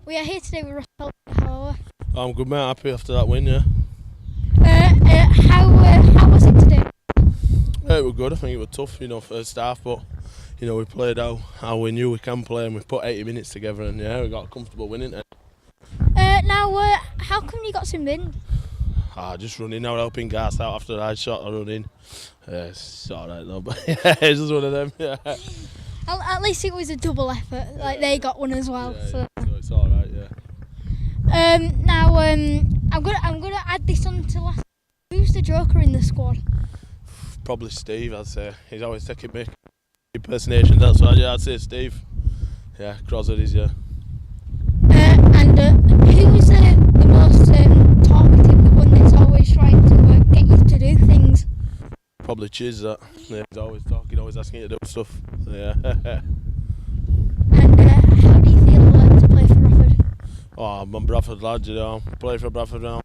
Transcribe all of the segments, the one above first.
We are here today with Russell. How are we? I'm good, mate. Happy after that win, yeah. How was it today? It was good. I think it was tough, first half, but we played how we knew we can play, and we put 80 minutes together, and we got a comfortable win, innit? How come you got some wind? Just running out, helping Garth out after I shot a run in. It's alright though, but it's just one of them. Yeah. At least it was a double effort. They got one as well. Yeah, so it's alright, yeah. I'm gonna add this on to last. Who's the joker in the squad? Probably Steve, I'd say. He's always taking me impersonations. That's why, I'd say Steve. Yeah, Crosser is, yeah. Who is the most talkative, the one that's always trying to get you to do things? Probably Chiz, that. Yeah, he's always talking, always asking you to do stuff. Yeah. And how do you feel to play for Roughyed? I'm a Bradford lad, play for Bradford now.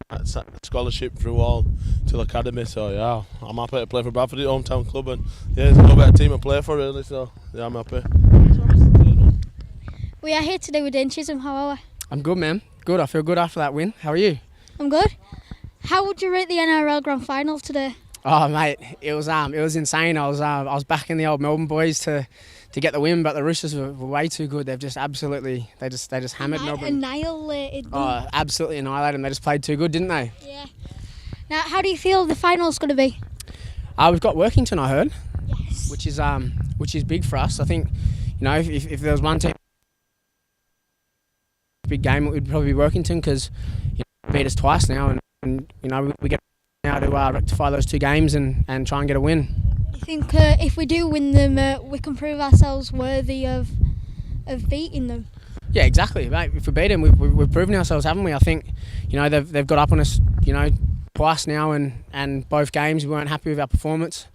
Scholarship through all till academy, so yeah, I'm happy to play for Bradford, the hometown club, and there's no better team to play for really, so yeah, I'm happy. We are here today with Dane Chisholm. How are we? I'm good, man. Good. I feel good after that win. How are you? I'm good. How would you rate the NRL Grand Final today? Oh, mate, it was insane. I was backing the old Melbourne boys to get the win, but the Roosters were way too good. They've just absolutely they just hammered Melbourne. Annihilated them. Oh, absolutely annihilated them. They just played too good, didn't they? Yeah. Now, how do you feel the final's going to be? We've got Workington, I heard. Yes. Which is big for us. I think, if there was one team big game, it would probably be Workington because beat us twice now, and we get now to rectify those two games and try and get a win. You think if we do win them, we can prove ourselves worthy of beating them? Yeah, exactly, mate. If we beat them, we've proven ourselves, haven't we? I think they've got up on us, twice now, and both games we weren't happy with our performance.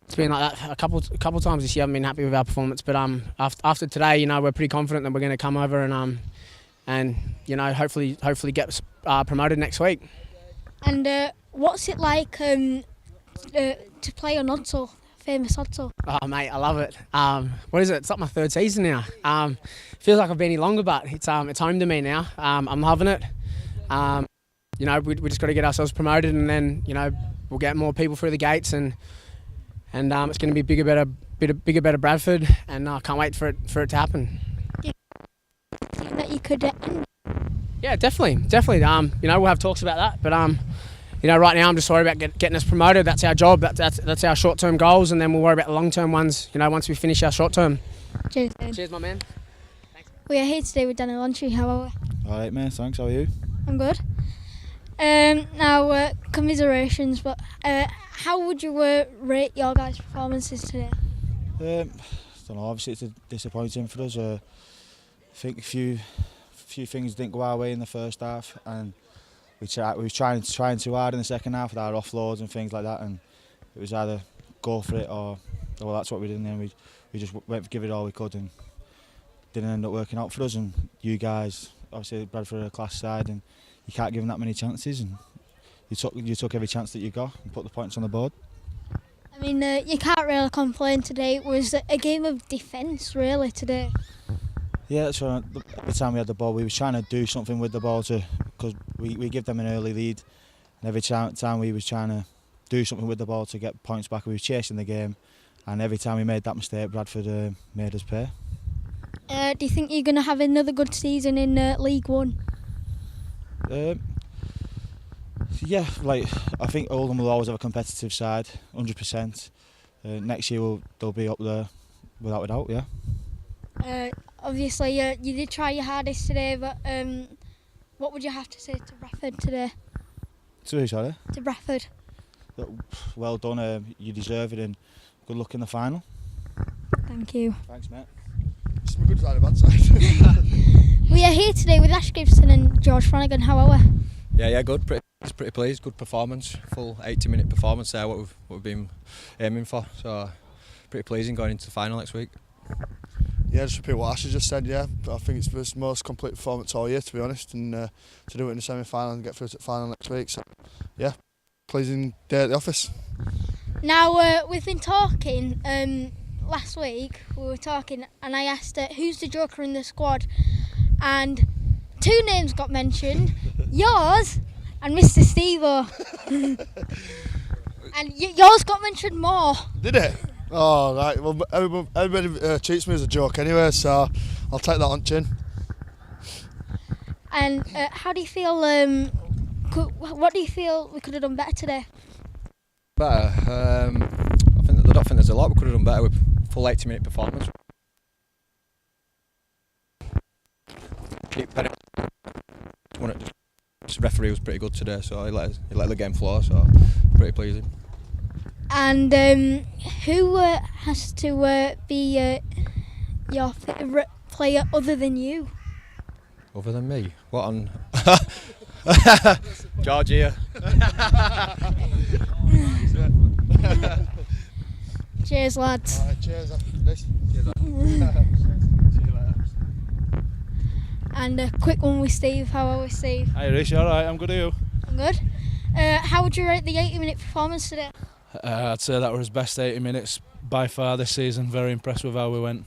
It's been like that a couple times this year. I haven't been happy with our performance, but after today, we're pretty confident that we're going to come over and hopefully get promoted next week. And what's it like to play on Odsal, famous Odsal? Oh, mate, I love it. What is it? It's like my third season now. Feels like I've been here longer, but it's home to me now. I'm loving it. We just got to get ourselves promoted, and then we'll get more people through the gates, and it's going to be bigger, better Bradford, and I can't wait for it to happen. That you could end? Yeah, definitely. We'll have talks about that, but right now I'm just worried about getting us promoted. That's our job. That's our short-term goals, and then we'll worry about the long-term ones. Once we finish our short-term. Cheers. Cheers, my man. Thanks. We are here today with Danny Lantry. How are we? All right, man. Thanks. How are you? I'm good. Now, commiserations, but how would you rate your guys' performances today? I don't know. Obviously, it's disappointing for us. I think a few things didn't go our way in the first half, and we was trying too hard in the second half with our offloads and things like that, and it was either go for it or well, that's what we did. And then we just went to give it all we could, and didn't end up working out for us. And you guys, obviously, Bradford are a class side, and you can't give them that many chances, and you took every chance that you got and put the points on the board. I mean, you can't really complain today. It was a game of defence, really, today. Yeah, that's right. Every time we had the ball, we was trying to do something with the ball because we give them an early lead, and every time we was trying to do something with the ball to get points back, we was chasing the game, and every time we made that mistake, Bradford made us pay. Do you think you're going to have another good season in League One? Yeah, I think Oldham will always have a competitive side, 100%. Next year they'll be up there without a doubt, yeah. Obviously, you did try your hardest today, but what would you have to say to Bradford today? To who, sorry? To Bradford. Well done, you deserve it, and good luck in the final. Thank you. Thanks, mate. It's a good side and bad side. We are here today with Ash Gibson and George Flanagan. How are we? Yeah, good. Pretty pleased. Good performance. Full 80-minute performance there. What we've been aiming for. So pretty pleasing going into the final next week. Yeah, just repeat what Ash has just said. Yeah, I think it's the most complete performance all year, to be honest, and to do it in the semi-final and get through to the final next week. So yeah, pleasing day at the office. Now we've been talking. Last week we were talking, and I asked who's the joker in the squad, and two names got mentioned, yours and Mr. Steve-O. And yours got mentioned more. Did it? Oh, right. Well, everybody treats me as a joke anyway, so I'll take that on chin. And how do you feel? What do you feel we could have done better today? Better. I don't think there's a lot we could have done better with full 80-minute performance. The referee was pretty good today, so he let the game flow, so pretty pleasing. And who has to be your favourite player other than you? Other than me? What on? Georgia. Cheers, lads. All right, cheers. Cheers. And a quick one with Steve. How are we, Steve? Hi Rhys, you alright? I'm good, are you? I'm good. How would you rate the 80-minute performance today? I'd say that was his best 80 minutes by far this season. Very impressed with how we went.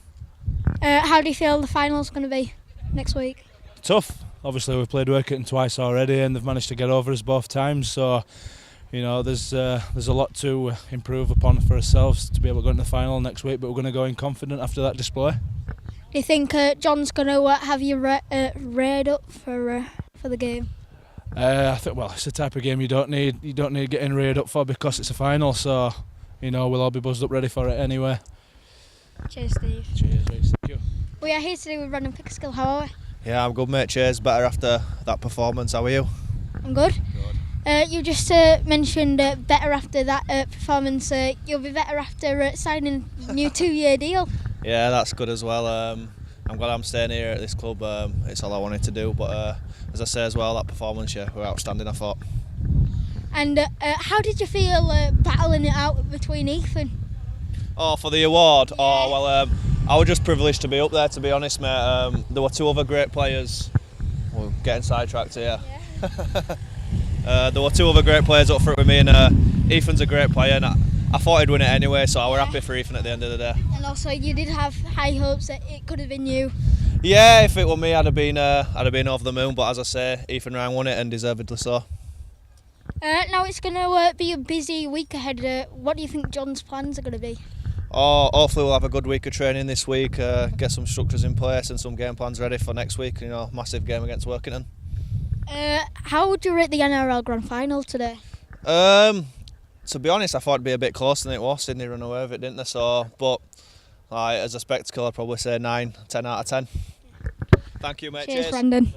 How do you feel the final's going to be next week? Tough. Obviously we've played Workington twice already and they've managed to get over us both times, so you know there's a lot to improve upon for ourselves to be able to go into the final next week, but we're going to go in confident after that display. Do you think John's going to have you reared up for the game? I think it's the type of game you don't need getting reared up for because it's a final, so you know we'll all be buzzed up ready for it anyway. Cheers, Steve. Cheers, Rhys. Thank you. We are here today with Brandon Pickerskill. How are we? Yeah, I'm good, mate. Cheers. Better after that performance. How are you? I'm good. You just mentioned better after that performance. You'll be better after signing a new 2-year deal. Yeah, that's good as well. I'm glad I'm staying here at this club. It's all I wanted to do. But as I say as well, that performance, were outstanding, I thought. And how did you feel battling it out between Ethan? Oh, for the award? Yeah. Oh, well, I was just privileged to be up there, to be honest, mate. There were two other great players. We're getting sidetracked here. Yeah. There were two other great players up front with me, and Ethan's a great player, and I thought he'd win it anyway, so I were happy for Ethan at the end of the day. And also, you did have high hopes that it could have been you. Yeah, if it were me, I'd have been over the moon. But as I say, Ethan Ryan won it, and deservedly so. Now it's going to be a busy week ahead. What do you think John's plans are going to be? Oh, hopefully we'll have a good week of training this week. Get some structures in place and some game plans ready for next week. You know, massive game against Workington. How would you rate the NRL Grand Final today? To be honest, I thought it'd be a bit closer than it was. Sydney ran away with it, didn't they? So, but as a spectacle, I'd probably say 9, 10 out of 10. Thank you, mate. Cheers, Brandon.